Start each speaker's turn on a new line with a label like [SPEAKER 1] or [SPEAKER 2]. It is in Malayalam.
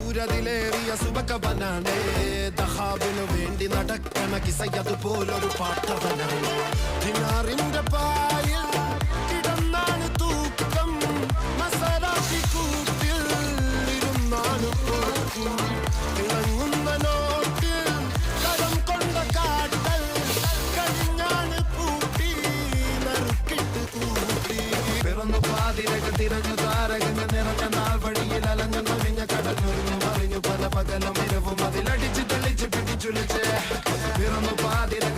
[SPEAKER 1] ൂരതിലേറിയ സുബകവനാണ് ദഹാബിനു വേണ്ടി നടക്കണ കിസയതുപോലൊരു പാട്ടവനാണ് ദിനാറിന്റെ പായിൽ കിടന്നാണ് തൂക്കം മസറാത്തി കൂട്ടിൽ ഇരുന്നാണ് പോക്കും തിളങ്ങുന്ന നോട്ടിൽ കടം കൊണ്ട കാട്ടൽ കഴിഞ്ഞാണ് പൂട്ടി നറുക്കിട്ട് കൂട്ടി പിറന്നു പാതിരകൾ തിരഞ്ഞു താരകങ്ങൾ നിറഞ്ഞ നാൾ വഴിയിൽ അലഞ്ഞു നൊഴിഞ്ഞ കടലൊരിഞ്ഞു മറിഞ്ഞു പല പകലും ഇരവും അതിലടിച്ച് തെളിച്ച് പിടിച്ചുലിച്ച് പിറന്നു പാതിരകൾ